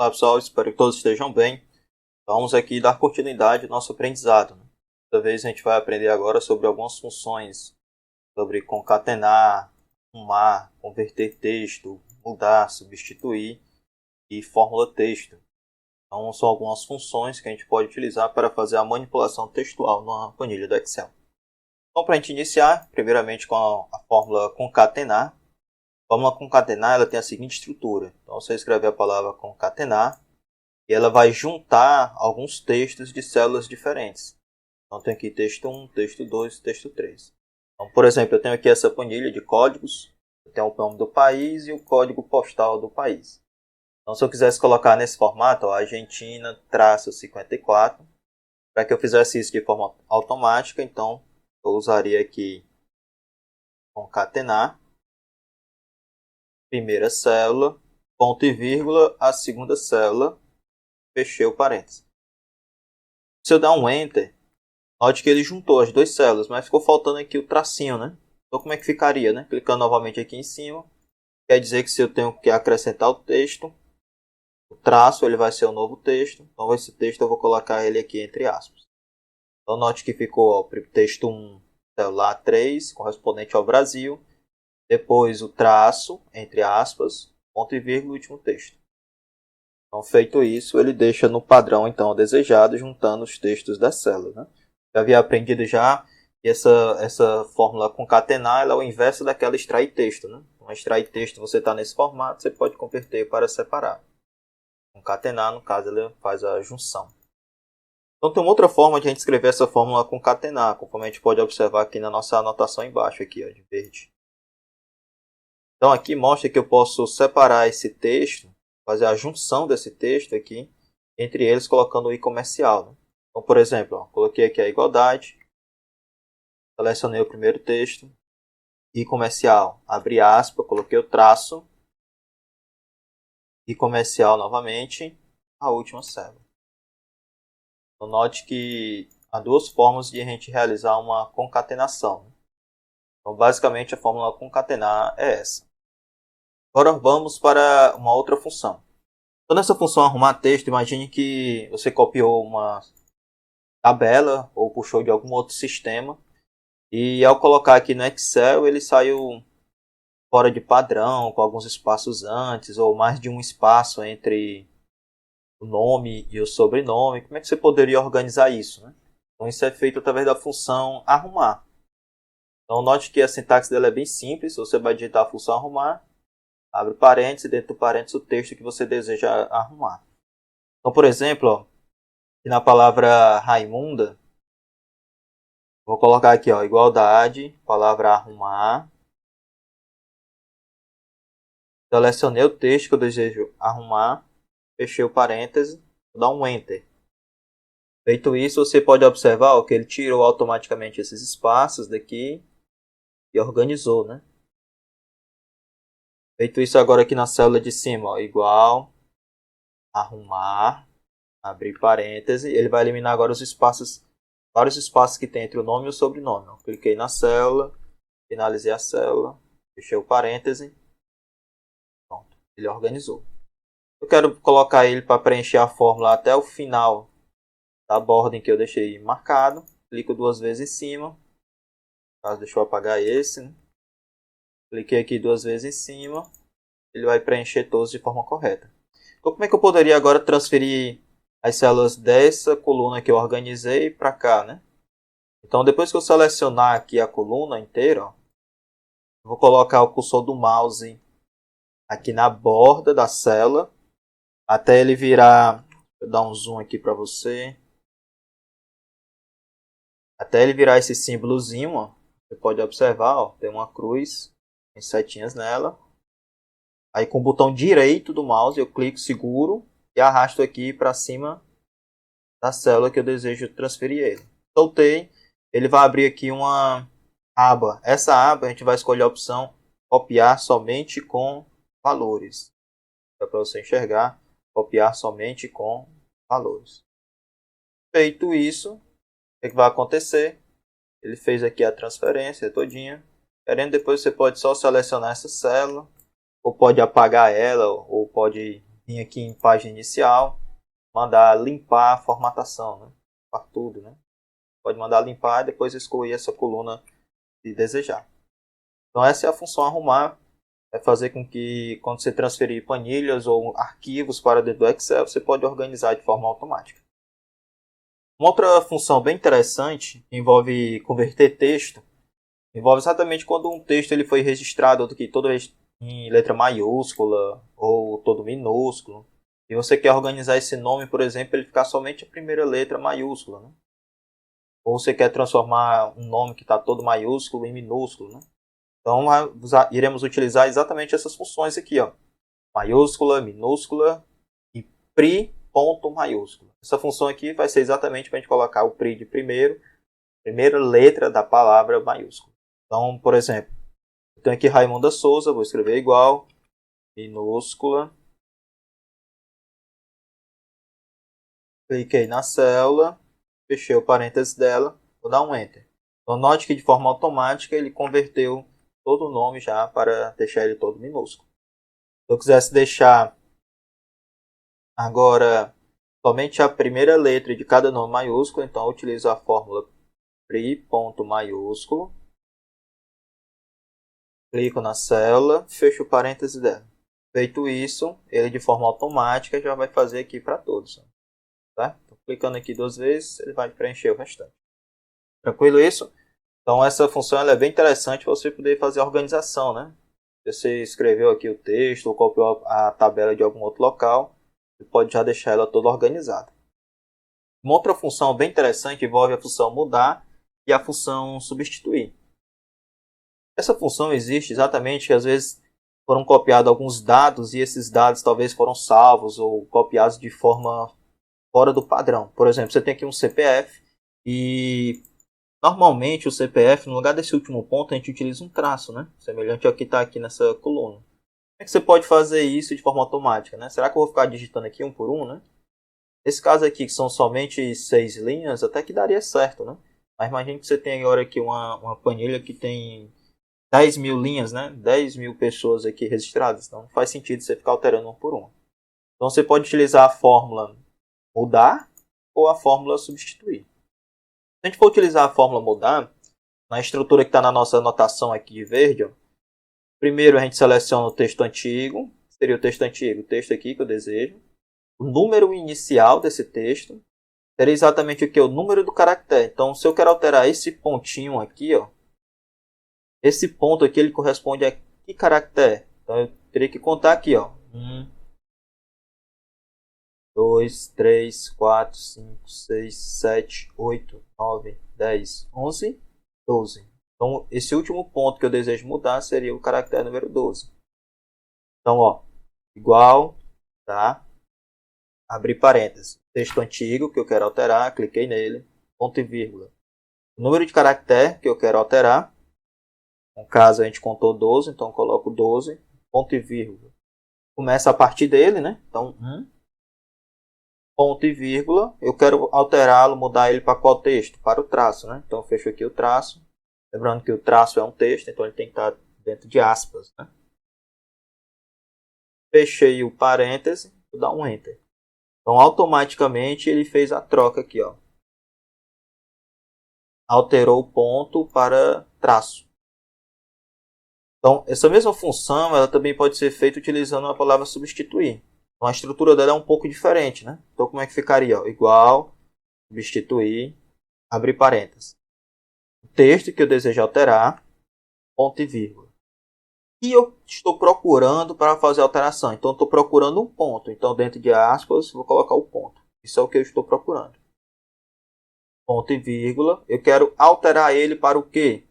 Olá pessoal, espero que todos estejam bem. Vamos aqui dar continuidade ao nosso aprendizado. Dessa vez a gente vai aprender agora sobre algumas funções, sobre concatenar, arrumar, converter texto, mudar, substituir e fórmula texto. Então são algumas funções que a gente pode utilizar para fazer a manipulação textual na planilha do Excel. Então para a gente iniciar, primeiramente com a fórmula concatenar. A fórmula concatenar ela tem a seguinte estrutura. Então você escreve a palavra concatenar e ela vai juntar alguns textos de células diferentes. Então tem aqui texto 1, texto 2, texto 3. Então, por exemplo, eu tenho aqui essa planilha de códigos. Eu tenho o nome do país e o código postal do país. Então se eu quisesse colocar nesse formato, ó, Argentina-54, para que eu fizesse isso de forma automática, então eu usaria aqui concatenar, primeira célula, ponto e vírgula, a segunda célula, fechei o parênteses. Se eu dar um Enter, note que ele juntou as duas células, mas ficou faltando aqui o tracinho, né? Então como é que ficaria, né? Clicando novamente aqui em cima, quer dizer que se eu tenho que acrescentar o texto, o traço ele vai ser o novo texto, então esse texto eu vou colocar ele aqui entre aspas. Então note que ficou ó, texto 1, célula 3, correspondente ao Brasil, depois o traço, entre aspas, ponto e vírgula, último texto. Então, feito isso, ele deixa no padrão então desejado, juntando os textos da célula. Né? Já havia aprendido já que essa fórmula concatenar ela é o inverso daquela extrair texto. Né? Então, extrair texto, você está nesse formato, você pode converter para separar. Concatenar, no caso, ele faz a junção. Então, tem uma outra forma de a gente escrever essa fórmula concatenar, conforme a gente pode observar aqui na nossa anotação embaixo, aqui, ó, de verde. Então aqui mostra que eu posso separar esse texto, fazer a junção desse texto aqui, entre eles colocando o i comercial. Né? Então, por exemplo, ó, coloquei aqui a igualdade, selecionei o primeiro texto, i comercial, abri aspas, coloquei o traço, i comercial novamente, a última célula. Então, note que há duas formas de a gente realizar uma concatenação. Né? Então, basicamente, a fórmula concatenar é essa. Agora vamos para uma outra função. Então, nessa função arrumar texto, imagine que você copiou uma tabela ou puxou de algum outro sistema e ao colocar aqui no Excel ele saiu fora de padrão, com alguns espaços antes ou mais de um espaço entre o nome e o sobrenome. Como é que você poderia organizar isso? Né? Então isso é feito através da função arrumar. Então note que a sintaxe dela é bem simples, você vai digitar a função arrumar, abre parênteses, dentro do parênteses o texto que você deseja arrumar. Então, por exemplo, ó, na palavra Raimunda, vou colocar aqui, ó, igualdade, palavra arrumar. Selecionei o texto que eu desejo arrumar, fechei o parêntese, vou dar um Enter. Feito isso, você pode observar ó, que ele tirou automaticamente esses espaços daqui e organizou, né? Feito isso agora aqui na célula de cima, ó, igual, arrumar, abrir parêntese, ele vai eliminar agora os espaços, vários espaços que tem entre o nome e o sobrenome. Ó. Cliquei na célula, finalizei a célula, fechei o parêntese, pronto, ele organizou. Eu quero colocar ele para preencher a fórmula até o final da borda em que eu deixei marcado. Clico duas vezes em cima, caso deixa eu apagar esse, né? Cliquei aqui duas vezes em cima, ele vai preencher todos de forma correta. Então como é que eu poderia agora transferir as células dessa coluna que eu organizei para cá, né? Então depois que eu selecionar aqui a coluna inteira, ó, vou colocar o cursor do mouse aqui na borda da célula, até ele virar, vou dar um zoom aqui para você, até ele virar esse símbolozinho, ó, você pode observar, ó, tem uma cruz, tem setinhas nela. Aí com o botão direito do mouse eu clico seguro e arrasto aqui para cima da célula que eu desejo transferir ele. Soltei, ele vai abrir aqui uma aba. Essa aba a gente vai escolher a opção copiar somente com valores. Para você enxergar, copiar somente com valores. Feito isso, o que vai acontecer? Ele fez aqui a transferência todinha. Depois você pode só selecionar essa célula, ou pode apagar ela, ou pode vir aqui em página inicial, mandar limpar a formatação, né? Para tudo, né? Pode mandar limpar e depois excluir essa coluna se desejar. Então essa é a função arrumar, é fazer com que quando você transferir planilhas ou arquivos para dentro do Excel, você pode organizar de forma automática. Uma outra função bem interessante envolve converter texto. Envolve exatamente quando um texto ele foi registrado aqui todo em letra maiúscula ou todo minúsculo. E você quer organizar esse nome, por exemplo, ele ficar somente a primeira letra maiúscula, né? Ou você quer transformar um nome que está todo maiúsculo em minúsculo, né? Então iremos utilizar exatamente essas funções aqui, ó. Maiúscula, minúscula e pri ponto maiúsculo. Essa função aqui vai ser exatamente para a gente colocar o pri de primeira letra da palavra maiúscula. Então, por exemplo, eu tenho aqui Raimunda Souza, vou escrever igual, minúscula. Cliquei na célula, fechei o parênteses dela, vou dar um Enter. Então, note que de forma automática ele converteu todo o nome já para deixar ele todo minúsculo. Se eu quisesse deixar agora somente a primeira letra de cada nome maiúsculo, então eu utilizo a fórmula pri ponto maiúsculo. Clico na célula, fecho o parêntese dela. Feito isso, ele de forma automática já vai fazer aqui para todos. Tá? Então, clicando aqui 2 vezes, ele vai preencher o restante. Tranquilo isso? Então essa função ela é bem interessante para você poder fazer a organização, né? Você escreveu aqui o texto ou copiou a tabela de algum outro local, você pode já deixar ela toda organizada. Uma outra função bem interessante envolve a função mudar e a função substituir. Essa função existe exatamente que às vezes foram copiados alguns dados e esses dados talvez foram salvos ou copiados de forma fora do padrão. Por exemplo, você tem aqui um CPF e normalmente o CPF, no lugar desse último ponto, a gente utiliza um traço, né? Semelhante ao que está aqui nessa coluna. Como é que você pode fazer isso de forma automática, né? Será que eu vou ficar digitando aqui um por um, né? Nesse caso aqui, que são somente 6 linhas, até que daria certo, né? Mas imagine que você tem agora aqui uma planilha que tem 10 mil linhas, né? 10 mil pessoas aqui registradas. Então não faz sentido você ficar alterando um por um. Então você pode utilizar a fórmula mudar ou a fórmula substituir. Se a gente for utilizar a fórmula mudar, na estrutura que está na nossa anotação aqui de verde, ó, primeiro a gente seleciona o texto antigo, seria o texto antigo, o texto aqui que eu desejo. O número inicial desse texto seria exatamente o que? O número do caractere. Então, se eu quero alterar esse pontinho aqui, ó, esse ponto aqui ele corresponde a que caractere? Então, eu teria que contar aqui, ó, 1, 2, 3, 4, 5, 6, 7, 8, 9, 10, 11, 12. Então, esse último ponto que eu desejo mudar seria o caractere número 12. Então, ó, igual, tá? Abrir parênteses. Texto antigo que eu quero alterar, cliquei nele, ponto e vírgula. O número de caractere que eu quero alterar, no caso a gente contou 12, então eu coloco 12, ponto e vírgula. Começa a partir dele, né? Então, 1, ponto e vírgula. Eu quero alterá-lo, mudar ele para qual texto? Para o traço, né? Então eu fecho aqui o traço. Lembrando que o traço é um texto, então ele tem que estar dentro de aspas, né? Fechei o parêntese, vou dar um Enter. Então, automaticamente, ele fez a troca aqui, ó. Alterou o ponto para traço. Então, essa mesma função, ela também pode ser feita utilizando a palavra substituir. Então, a estrutura dela é um pouco diferente, né? Então, como é que ficaria? Ó? Igual, substituir, abrir parênteses. O texto que eu desejo alterar, ponto e vírgula. E eu estou procurando para fazer a alteração. Então, estou procurando um ponto. Então, dentro de aspas, vou colocar o ponto. Isso é o que eu estou procurando. Ponto e vírgula. Eu quero alterar ele para o quê?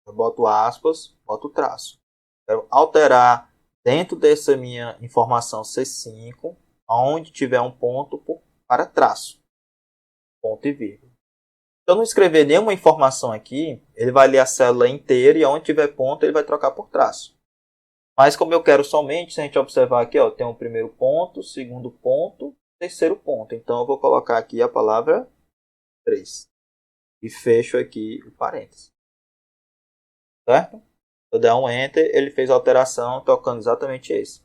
Eu boto aspas, boto traço. Quero alterar dentro dessa minha informação C5, onde tiver um ponto, para traço. Ponto e vírgula. Se eu não escrever nenhuma informação aqui, ele vai ler a célula inteira e onde tiver ponto, ele vai trocar por traço. Mas como eu quero somente, se a gente observar aqui, ó, tem um primeiro ponto, segundo ponto, terceiro ponto. Então eu vou colocar aqui a palavra 3. E fecho aqui o parênteses. Certo? Se eu der um Enter, ele fez a alteração tocando exatamente esse.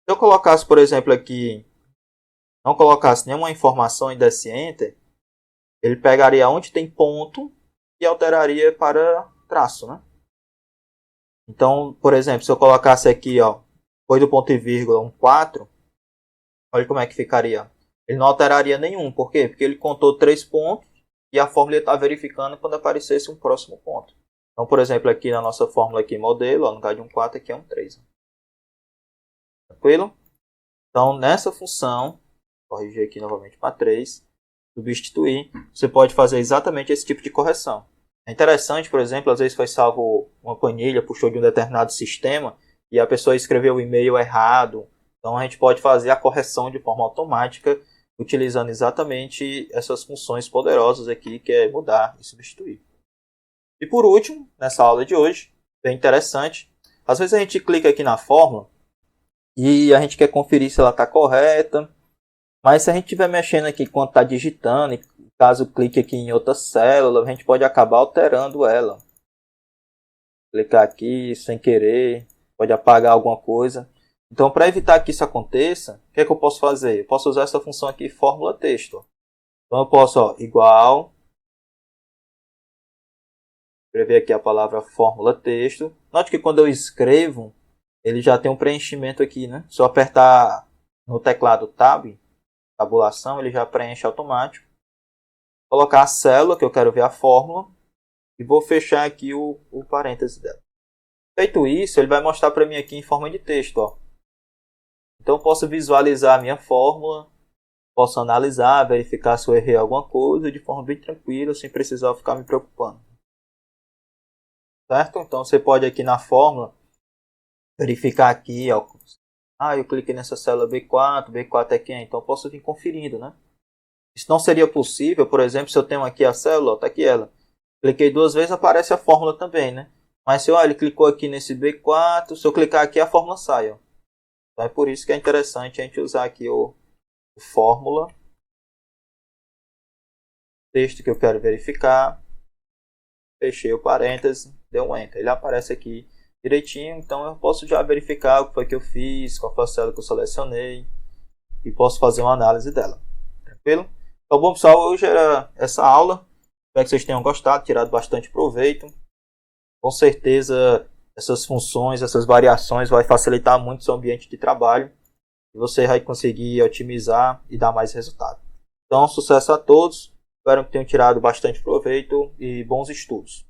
Se eu colocasse, por exemplo, aqui, não colocasse nenhuma informação e desse Enter, ele pegaria onde tem ponto e alteraria para traço, né? Então, por exemplo, se eu colocasse aqui, ó, depois do ponto e vírgula, um 4, olha como é que ficaria. Ele não alteraria nenhum. Por quê? Porque ele contou 3 pontos e a fórmula está verificando quando aparecesse um próximo ponto. Então, por exemplo, aqui na nossa fórmula aqui, modelo, ó, no lugar de um 4, aqui é um 3. Tranquilo? Então, nessa função, corrigir aqui novamente para 3, substituir, você pode fazer exatamente esse tipo de correção. É interessante, por exemplo, às vezes foi salvo uma planilha, puxou de um determinado sistema e a pessoa escreveu o e-mail errado. Então, a gente pode fazer a correção de forma automática, utilizando exatamente essas funções poderosas aqui, que é mudar e substituir. E por último, nessa aula de hoje, bem interessante, às vezes a gente clica aqui na fórmula e a gente quer conferir se ela está correta, mas se a gente estiver mexendo aqui enquanto está digitando, e caso clique aqui em outra célula, a gente pode acabar alterando ela. Clicar aqui sem querer, pode apagar alguma coisa. Então, para evitar que isso aconteça, o que é que eu posso fazer? Eu posso usar essa função aqui, fórmula texto. Então, eu posso, ó, igual, escrever aqui a palavra fórmula texto. Note que quando eu escrevo, ele já tem um preenchimento aqui, né? Se eu apertar no teclado Tab, tabulação, ele já preenche automático. Vou colocar a célula que eu quero ver a fórmula e vou fechar aqui o parêntese dela. Feito isso, ele vai mostrar para mim aqui em forma de texto, ó. Então, eu posso visualizar a minha fórmula, posso analisar, verificar se eu errei alguma coisa de forma bem tranquila, sem precisar ficar me preocupando. Certo? Então, você pode aqui na fórmula verificar aqui, ó. Ah, eu cliquei nessa célula B4, B4 é quem? Então, eu posso vir conferindo, né? Isso não seria possível, por exemplo, se eu tenho aqui a célula, está aqui ela. Cliquei 2 vezes, aparece a fórmula também, né? Mas se olha, ele clicou aqui nesse B4, se eu clicar aqui, a fórmula sai, ó. Então é por isso que é interessante a gente usar aqui o fórmula, texto que eu quero verificar, fechei o parêntese, deu um Enter. Ele aparece aqui direitinho, então eu posso já verificar o que foi que eu fiz, qual foi a célula que eu selecionei e posso fazer uma análise dela. Tranquilo? Então, bom, pessoal, hoje era essa aula. Espero que vocês tenham gostado, tirado bastante proveito. Com certeza, essas funções, essas variações vai facilitar muito o seu ambiente de trabalho e você vai conseguir otimizar e dar mais resultado. Então, sucesso a todos. Espero que tenham tirado bastante proveito e bons estudos.